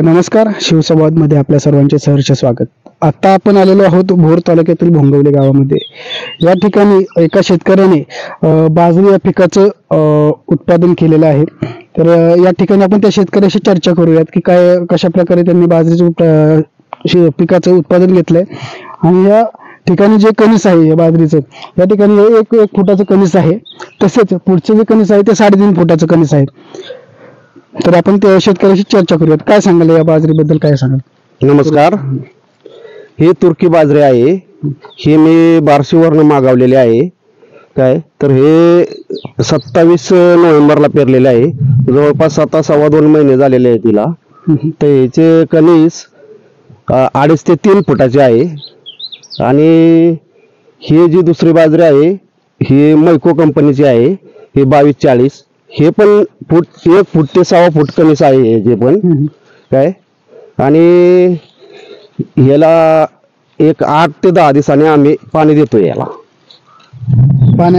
नमस्कार, शिवसंवादमध्ये आपल्या सर्वांचे सहर्ष स्वागत. आता आपण आलेलो आहोत भोर तालुक्यातील भोंगवले गावामध्ये. या ठिकाणी एका शेतकऱ्याने बाजरी या पिकाचं उत्पादन केलेलं आहे. तर या ठिकाणी आपण त्या शेतकऱ्याशी चर्चा करूयात की कशा प्रकारे त्यांनी बाजरीचं पिकाचं उत्पादन घेतलंय आणि या ठिकाणी जे कणीस आहे या बाजरीचं, या ठिकाणी एक फुटाचं कणीस आहे. तसेच पुढचे जे कणीस आहे ते 3.5 फुटाचं कणीस आहे. तर आपण त्या शेतकऱ्याशी चर्चा करूयात. काय सांगाल या बाजरीबद्दल, काय सांगाल? नमस्कार. ही तुर्की बाजरी आहे. ही मी बार्शीवरनं मागवलेली आहे. काय तर हे 27 नोव्हेंबरला पेरलेले आहे. जवळपास आता 2.25 महिने झालेले आहे तिला. तर ह्याचे कणीस 2.5 ते 3 फुटाचे आहे. आणि ही जी दुसरी बाजरी आहे ही मैको कंपनीची आहे. ही 2240. हे पण 1 फूट ते 1.25 फूट कणीस आहे जे पण काय. आणि ह्याला एक 8 ते 10 दिवसांनी आम्ही पाणी देतो याला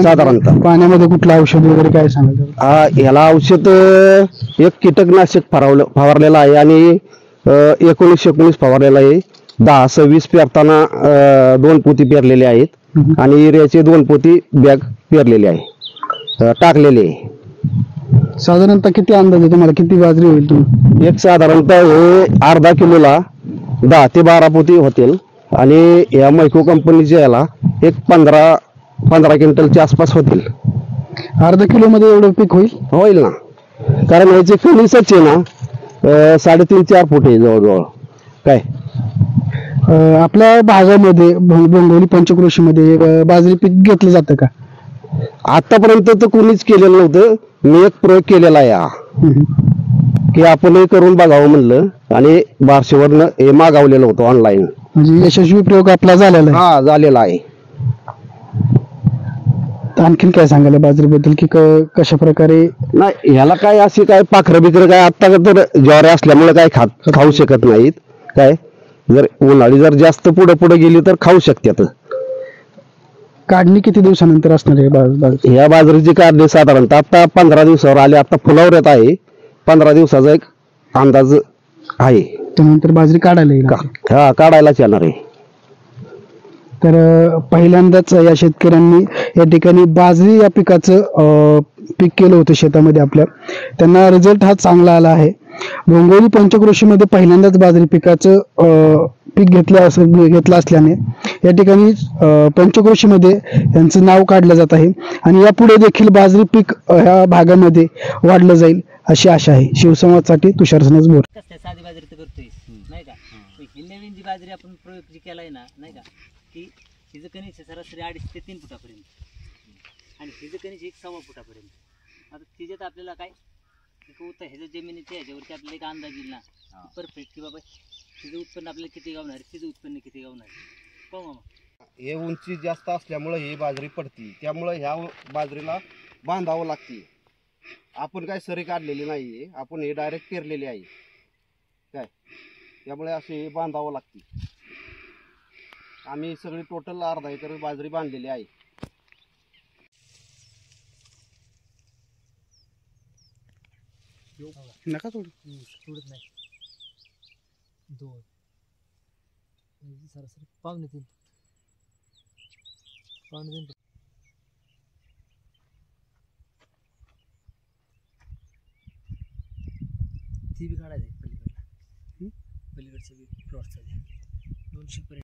साधारणतः. पाण्यामध्ये कुठलं औषध वगैरे काय सांगाल? ह्याला औषध एक कीटकनाशक फवारलेलं आहे आणि 19 फवारलेलं आहे. 10-20 पेरताना 2 पोती पेरलेले आहेत आणि युरियाचे 2 पोती बॅग पेरलेले आहे, टाकलेले आहे. साधारणतः किती अंदाज आहे तुम्हाला, किती बाजरी होईल तुम्ही? एक साधारणतः हे अर्धा किलोला 10 ते 12 पोती होतील. आणि या मैको कंपनीच्या याला एक 15 क्विंटलच्या आसपास होतील. अर्धा किलो मध्ये एवढं पीक होईल ना, कारण याचे कणीसच आहे ना 3.5-4 फूट आहे जवळजवळ. काय आपल्या भागामध्ये भोंगवली पंचक्रोशीमध्ये बाजरी पीक घेतलं जातं का? आतापर्यंत तर कोणीच केलेलं नव्हतं. मी एक प्रयोग केलेला आहे की आपणही करून बघावं म्हणलं आणि बार्शीवरनं हे मागवलेलं होतं ऑनलाईन. म्हणजे यशस्वी प्रयोग आपला झालेला आहे. झालेला आहे. आणखीन काय सांगायला बाजरीबद्दल की कशा प्रकारे? नाही, ह्याला काय अशी काय पाखरं बिखरं काय आता तर ज्वारी असल्यामुळे काय खाऊ शकत नाहीत. काय जर उन्हाळी जर जास्त पुढे गेली तर खाऊ शकतात. काढणी किती दिवसानंतर असणार आहे ह्या बाजरीची काढणी साधारणतः आता 15 दिवसावर आली. आता फुलावर येत आहे. 15 दिवसाचा एक अंदाज आहे. त्यानंतर बाजरी काढायला येईल. काढायलाच येणार आहे. तर पहिल्यांदाच या शेतकऱ्यांनी या ठिकाणी बाजरी या पिकाचं पीक केलं होतं शेतामध्ये आपल्या. त्यांना रिझल्ट हा चांगला आला आहे. भोंगवली पंचक्रोशीमध्ये पहिल्यांदाच बाजरी पिकाचं पीक घेतलं असल्याने या ठिकाणी पंचक्रोशीमध्ये यांचं नाव काढलं जात आहे आणि यापुढे देखील बाजरी पीक ह्या भागामध्ये वाढलं जाईल अशी आशा आहे. शिवसंवादसाठी तुषार भोर. साधी बाजरी तर करतोय नाही का. ही नवीन जी बाजरी आपण प्रयोग जी केलाय ना नाही का, की हिचं कणीस सरासरी 2.5 ते 3 फुटापर्यंत आणि हिचं कणीस 1.25 फुटापर्यंत. आता तिच्यात आपल्याला काय ह्याच्या जमिनीच्या ह्याच्यावरती आपल्याला एक अंदाज येईल ना परफेक्ट की बाबा तिचं उत्पन्न आपल्याला किती गावणार आहे, तिचं उत्पन्न किती गावणार आहे. पाहू मामा. हे उंची जास्त असल्यामुळे ही बाजरी पडती, त्यामुळे ह्या बाजरीला बांधावं लागते. आपण काय सरी काढलेली नाही, आपण हे डायरेक्ट पेरलेली आहे काय, त्यामुळे असे बांधावं लागते. आम्ही सगळी टोटल अर्धा एकर बाजरी बांधलेली आहे. नका सोडत नाही. 2 सरासरी 2.5 ती बी काढायचं पलीकडला, पलीकडचं बी प्लॉटचं 200 पर्यंत.